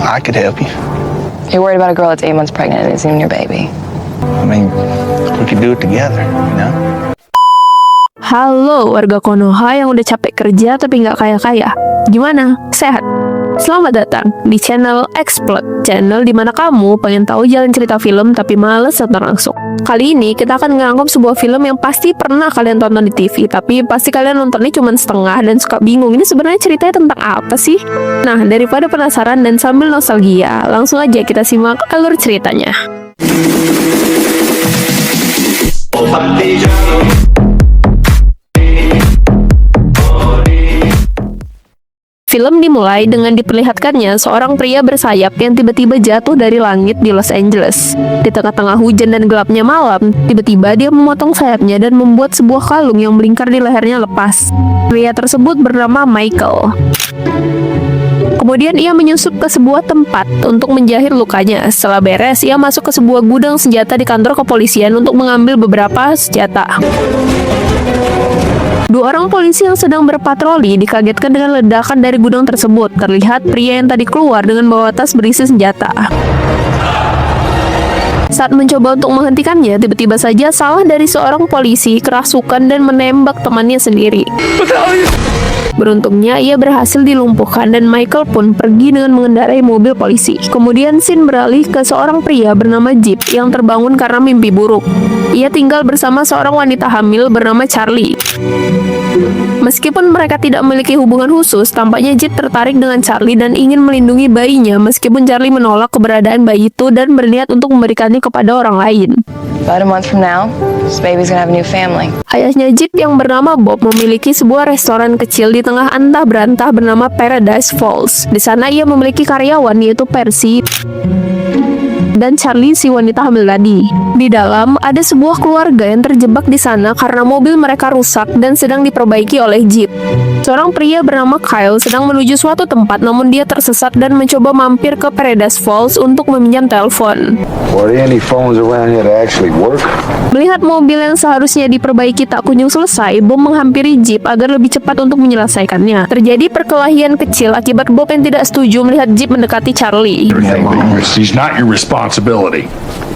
I could help you. You're worried about a girl that's 8 months pregnant and isn't even your baby. I mean, we could do it together, you know? Halo warga Konoha yang udah capek kerja tapi nggak kaya-kaya. Gimana? Sehat? Selamat datang di channel Explode, channel dimana kamu pengen tahu jalan cerita film tapi males nonton langsung. Kali ini kita akan ngerangkum sebuah film yang pasti pernah kalian tonton di TV, tapi pasti kalian nontonnya cuma setengah dan suka bingung ini sebenarnya ceritanya tentang apa sih? Nah, daripada penasaran dan sambil nostalgia, langsung aja kita simak alur ceritanya. Film dimulai dengan diperlihatkannya seorang pria bersayap yang tiba-tiba jatuh dari langit di Los Angeles. Di tengah-tengah hujan dan gelapnya malam, tiba-tiba dia memotong sayapnya dan membuat sebuah kalung yang melingkar di lehernya lepas. Pria tersebut bernama Michael. Kemudian ia menyusup ke sebuah tempat untuk menjahit lukanya. Setelah beres, ia masuk ke sebuah gudang senjata di kantor kepolisian untuk mengambil beberapa senjata. Dua orang polisi yang sedang berpatroli dikagetkan dengan ledakan dari gudang tersebut. Terlihat pria yang tadi keluar dengan bawa tas berisi senjata. Saat mencoba untuk menghentikannya, tiba-tiba saja salah dari seorang polisi kerasukan dan menembak temannya sendiri. Beruntungnya, ia berhasil dilumpuhkan dan Michael pun pergi dengan mengendarai mobil polisi. Kemudian scene beralih ke seorang pria bernama Jeep yang terbangun karena mimpi buruk. Ia tinggal bersama seorang wanita hamil bernama Charlie. Meskipun mereka tidak memiliki hubungan khusus, tampaknya Jeep tertarik dengan Charlie dan ingin melindungi bayinya meskipun Charlie menolak keberadaan bayi itu dan berniat untuk memberikannya kepada orang lain. About a month from now, this baby's gonna have a new family. Ayahnya Jeep yang bernama Bob memiliki sebuah restoran kecil di tengah antah berantah bernama Paradise Falls. Di sana ia memiliki karyawan yaitu Percy dan Charlie si wanita hamil tadi. Di dalam ada sebuah keluarga yang terjebak di sana karena mobil mereka rusak dan sedang diperbaiki oleh Jeep. Seorang pria bernama Kyle sedang menuju suatu tempat namun dia tersesat dan mencoba mampir ke Paradise Falls untuk meminjam telepon. Melihat mobil yang seharusnya diperbaiki tak kunjung selesai, Bob menghampiri Jeep agar lebih cepat untuk menyelesaikannya. Terjadi perkelahian kecil akibat Bob yang tidak setuju melihat Jeep mendekati Charlie.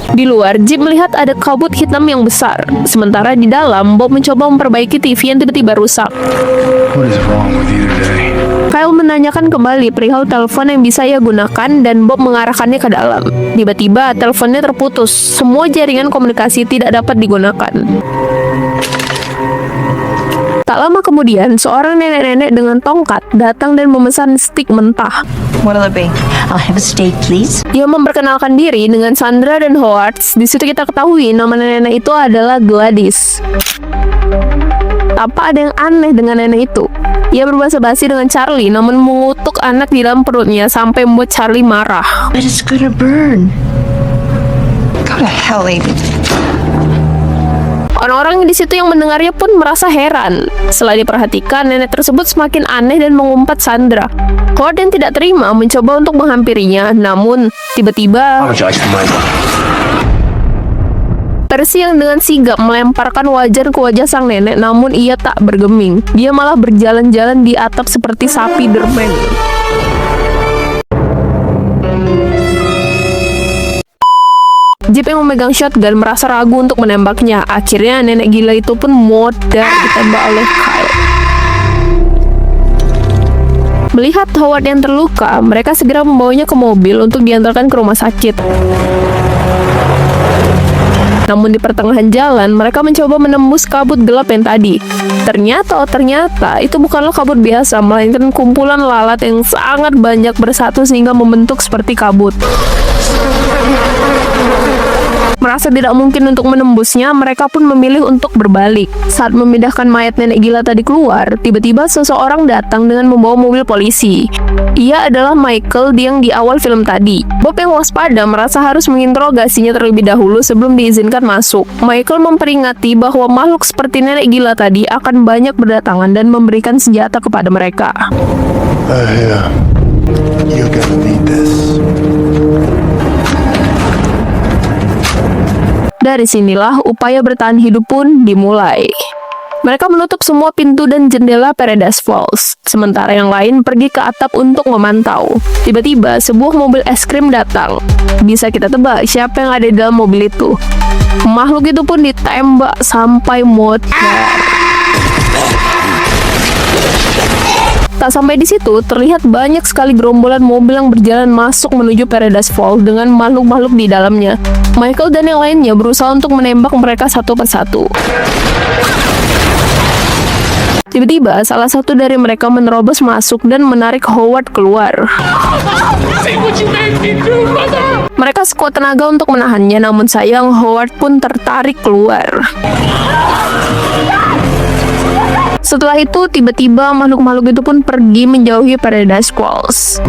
Di luar, Jeep melihat ada kabut hitam yang besar. Sementara di dalam, Bob mencoba memperbaiki TV yang tiba-tiba rusak. Kyle menanyakan kembali perihal telepon yang bisa ia gunakan dan Bob mengarahkannya ke dalam. Tiba-tiba, teleponnya terputus. Semua jaringan komunikasi tidak dapat digunakan. Tak lama kemudian, seorang nenek-nenek dengan tongkat datang dan memesan steak mentah. What'll it be? I'll have a steak, please. Ia memperkenalkan diri dengan Sandra dan Howard. Di situ kita ketahui nama nenek itu adalah Gladys. Tanpa ada yang aneh dengan nenek itu. Ia berbahasa-basi dengan Charlie, namun mengutuk anak di dalam perutnya sampai membuat Charlie marah. But it's gonna burn. Go to hell, Aiden. Orang-orang di situ yang mendengarnya pun merasa heran. Setelah diperhatikan, nenek tersebut semakin aneh dan mengumpat Sandra. Howard yang tidak terima mencoba untuk menghampirinya, namun tiba-tiba Percy yang dengan sigap melemparkan wajan ke wajah sang nenek, namun ia tak bergeming. Dia malah berjalan-jalan di atap seperti sapi dermen. Jeep yang memegang shotgun merasa ragu untuk menembaknya. Akhirnya nenek gila itu pun modal ditembak oleh Kyle. Melihat Howard yang terluka, mereka segera membawanya ke mobil untuk diantarkan ke rumah sakit. Namun di pertengahan jalan, mereka mencoba menembus kabut gelap yang tadi. Ternyata itu bukanlah kabut biasa, melainkan kumpulan lalat yang sangat banyak bersatu sehingga membentuk seperti kabut. Merasa tidak mungkin untuk menembusnya, mereka pun memilih untuk berbalik. Saat memindahkan mayat nenek gila tadi keluar, tiba-tiba seseorang datang dengan membawa mobil polisi. Ia adalah Michael yang di awal film tadi. Bob yang waspada merasa harus menginterogasinya terlebih dahulu sebelum diizinkan masuk. Michael memperingati bahwa makhluk seperti nenek gila tadi akan banyak berdatangan dan memberikan senjata kepada mereka. You're gonna need this. Dari sinilah upaya bertahan hidup pun dimulai. Mereka menutup semua pintu dan jendela Paradise Falls, sementara yang lain pergi ke atap untuk memantau. Tiba-tiba, sebuah mobil es krim datang. Bisa kita tebak siapa yang ada di dalam mobil itu. Makhluk itu pun ditembak sampai mati. Tak sampai di situ, terlihat banyak sekali gerombolan mobil yang berjalan masuk menuju Paradise Falls dengan makhluk-makhluk di dalamnya. Michael dan yang lainnya berusaha untuk menembak mereka satu persatu. Tiba-tiba, salah satu dari mereka menerobos masuk dan menarik Howard keluar. Mereka sekuat tenaga untuk menahannya, namun sayang Howard pun tertarik keluar. Setelah itu, tiba-tiba makhluk-makhluk itu pun pergi menjauhi Paradise Falls.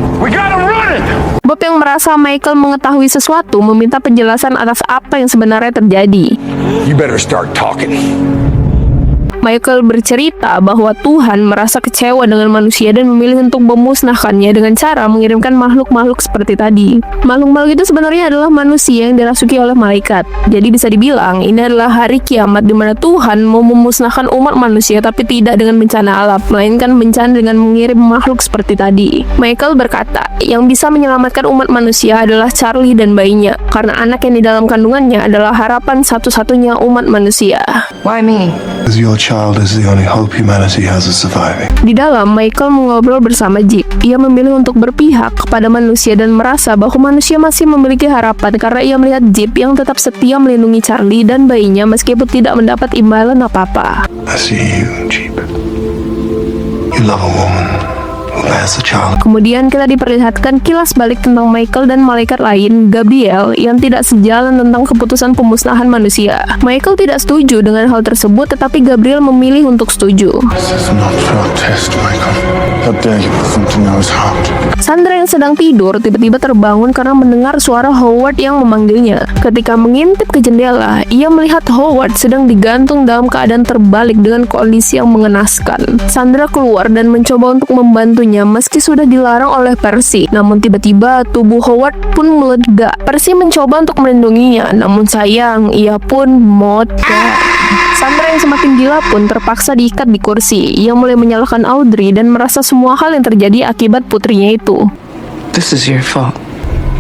Bob yang merasa Michael mengetahui sesuatu meminta penjelasan atas apa yang sebenarnya terjadi. You better start talking. Michael bercerita bahwa Tuhan merasa kecewa dengan manusia dan memilih untuk memusnahkannya dengan cara mengirimkan makhluk-makhluk seperti tadi. Makhluk-makhluk itu sebenarnya adalah manusia yang dirasuki oleh malaikat. Jadi bisa dibilang ini adalah hari kiamat di mana Tuhan mau memusnahkan umat manusia tapi tidak dengan bencana alam, melainkan bencana dengan mengirim makhluk seperti tadi. Michael berkata, yang bisa menyelamatkan umat manusia adalah Charlie dan bayinya, karena anak yang di dalam kandungannya adalah harapan satu-satunya umat manusia. Why me? Because your child is the only hope humanity has of surviving. Di dalam, Michael mengobrol bersama Jeep. Ia memilih untuk berpihak kepada manusia dan merasa bahwa manusia masih memiliki harapan karena ia melihat Jeep yang tetap setia melindungi Charlie dan bayinya meskipun tidak mendapat imbalan apa-apa. I see you, Jeep. You love a woman who has a child. Kemudian kita diperlihatkan kilas balik tentang Michael dan malaikat lain, Gabriel, yang tidak sejalan tentang keputusan pemusnahan manusia. Michael tidak setuju dengan hal tersebut, tetapi Gabriel memilih untuk setuju. This is not for a test, Michael. How dare you put them to Noah's heart? Sandra yang sedang tidur tiba-tiba terbangun karena mendengar suara Howard yang memanggilnya. Ketika mengintip ke jendela, ia melihat Howard sedang digantung dalam keadaan terbalik dengan kondisi yang mengenaskan. Sandra keluar dan mencoba untuk membantunya meski sudah dilarang oleh Percy. Namun tiba-tiba tubuh Howard pun meledak. Percy mencoba untuk melindunginya, namun sayang ia pun meledak. Sandra yang semakin gila pun terpaksa diikat di kursi. Ia mulai menyalahkan Audrey dan merasa semua hal yang terjadi akibat putrinya itu. This is your fault.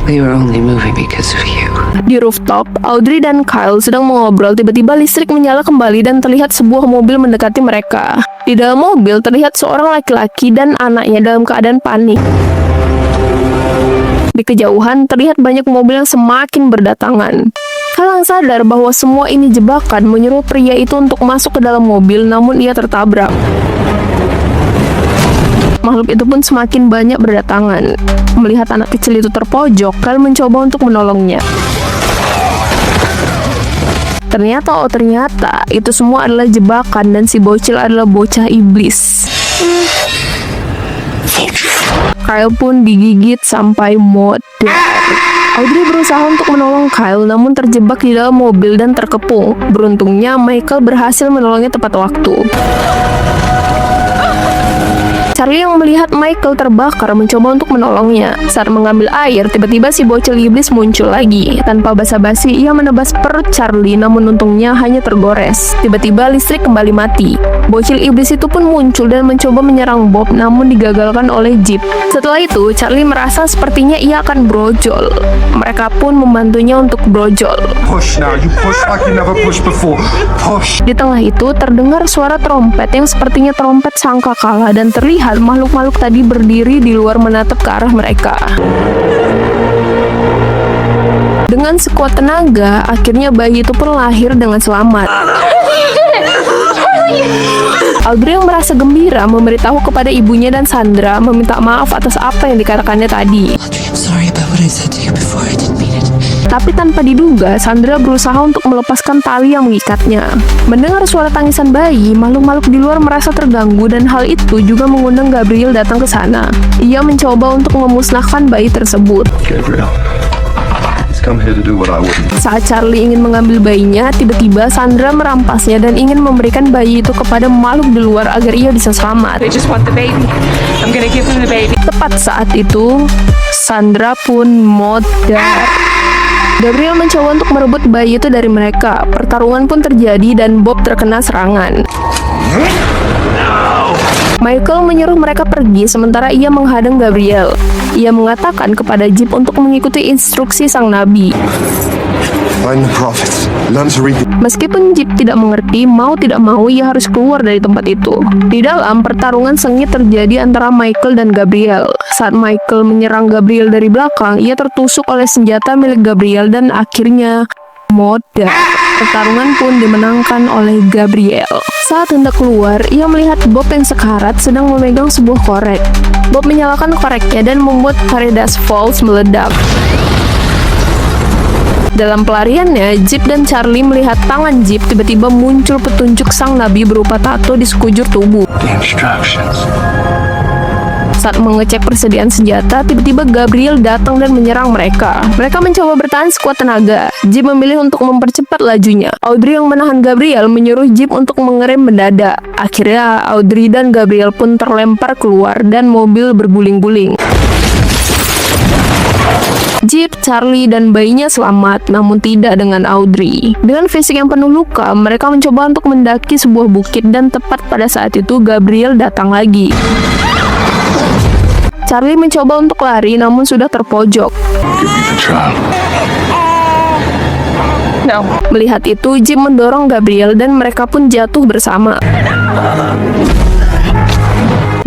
We were only moving because of you. Di rooftop, Audrey dan Kyle sedang mengobrol. Tiba-tiba listrik menyala kembali dan terlihat sebuah mobil mendekati mereka. Di dalam mobil terlihat seorang laki-laki dan anaknya dalam keadaan panik. Di kejauhan terlihat banyak mobil yang semakin berdatangan. Kyle yang sadar bahwa semua ini jebakan menyuruh pria itu untuk masuk ke dalam mobil, namun ia tertabrak. Makhluk itu pun semakin banyak berdatangan. Melihat anak kecil itu terpojok, Kyle mencoba untuk menolongnya. Ternyata itu semua adalah jebakan dan si bocil adalah bocah iblis. Kyle pun digigit sampai modar. Audrey berusaha untuk menolong Kyle namun terjebak di dalam mobil dan terkepung. Beruntungnya Michael berhasil menolongnya tepat waktu. Charlie yang melihat Michael terbakar mencoba untuk menolongnya. Saat mengambil air, tiba-tiba si bocil iblis muncul lagi. Tanpa basa-basi, ia menebas perut Charlie, namun untungnya hanya tergores. Tiba-tiba listrik kembali mati. Bocil iblis itu pun muncul dan mencoba menyerang Bob, namun digagalkan oleh Jeep. Setelah itu, Charlie merasa sepertinya ia akan brojol. Mereka pun membantunya untuk brojol. Push now, you push like you never pushed before. Push. Di tengah itu, terdengar suara trompet yang sepertinya trompet sangkakala dan terlihat makhluk-makhluk tadi berdiri di luar menatap ke arah mereka. Dengan sekuat tenaga, akhirnya bayi itu pun lahir dengan selamat. Audrey yang merasa gembira memberitahu kepada ibunya dan Sandra meminta maaf atas apa yang dikatakannya tadi. I'm sorry about what I said to you before. I didn't mean it. Tapi tanpa diduga, Sandra berusaha untuk melepaskan tali yang mengikatnya. Mendengar suara tangisan bayi, makhluk-makhluk di luar merasa terganggu dan hal itu juga mengundang Gabriel datang ke sana. Ia mencoba untuk memusnahkan bayi tersebut. Gabriel, he's come here to do what I wouldn't. Saat Charlie ingin mengambil bayinya, tiba-tiba Sandra merampasnya dan ingin memberikan bayi itu kepada makhluk di luar agar ia bisa selamat. They just want the baby. I'm gonna give them the baby. Tepat saat itu, Sandra pun modar. Gabriel mencoba untuk merebut bayi itu dari mereka. Pertarungan pun terjadi dan Bob terkena serangan. Michael menyuruh mereka pergi sementara ia menghadang Gabriel. Ia mengatakan kepada Jeep untuk mengikuti instruksi sang nabi. Find the prophets. Learn to read the... Meskipun Jeep tidak mengerti, mau tidak mau ia harus keluar dari tempat itu. Di dalam, pertarungan sengit terjadi antara Michael dan Gabriel. Saat Michael menyerang Gabriel dari belakang, ia tertusuk oleh senjata milik Gabriel dan akhirnya modal. Pertarungan pun dimenangkan oleh Gabriel. Saat hendak keluar, ia melihat Bob yang sekarat sedang memegang sebuah korek. Bob menyalakan koreknya dan membuat Paradise Falls meledak. Dalam pelariannya, Jeep dan Charlie melihat tangan Jeep tiba-tiba muncul petunjuk sang nabi berupa tato di sekujur tubuh. The instructions. Saat mengecek persediaan senjata, tiba-tiba Gabriel datang dan menyerang mereka. Mereka mencoba bertahan sekuat tenaga. Jeep memilih untuk mempercepat lajunya. Audrey yang menahan Gabriel menyuruh Jeep untuk mengerem mendadak. Akhirnya, Audrey dan Gabriel pun terlempar keluar dan mobil berguling-guling. Jeep, Charlie, dan bayinya selamat, namun tidak dengan Audrey. Dengan fisik yang penuh luka, mereka mencoba untuk mendaki sebuah bukit dan tepat pada saat itu Gabriel datang lagi. Charlie mencoba untuk lari namun sudah terpojok. Give me the child. No. Melihat itu, Jeep mendorong Gabriel dan mereka pun jatuh bersama.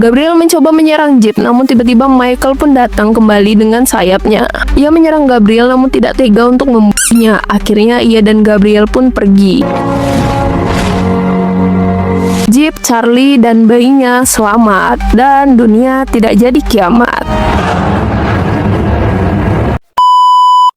Gabriel mencoba menyerang Jeep, namun tiba-tiba Michael pun datang kembali dengan sayapnya. Ia menyerang Gabriel namun tidak tega untuk membunuhnya. Akhirnya ia dan Gabriel pun pergi. Jeep, Charlie, dan bayinya selamat dan dunia tidak jadi kiamat.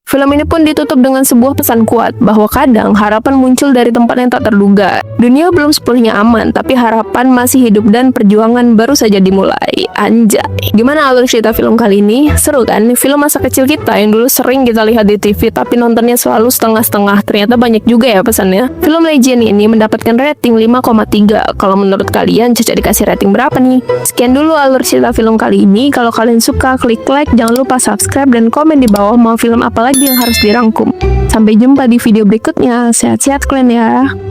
Film ini pun ditutup dengan sebuah pesan kuat bahwa kadang harapan muncul dari tempat yang tak terduga. Dunia belum sepenuhnya aman, tapi harapan masih hidup dan perjuangan baru saja dimulai. Anjay. Gimana alur cerita film kali ini? Seru kan? Film masa kecil kita yang dulu sering kita lihat di TV tapi nontonnya selalu setengah-setengah. Ternyata banyak juga ya pesannya. Film Legend ini mendapatkan rating 5,3. Kalau menurut kalian Caca dikasih rating berapa nih? Sekian dulu alur cerita film kali ini. Kalau kalian suka, klik like, jangan lupa subscribe dan komen di bawah mau film apa lagi yang harus dirangkum. Sampai jumpa di video berikutnya. Sehat-sehat kalian ya.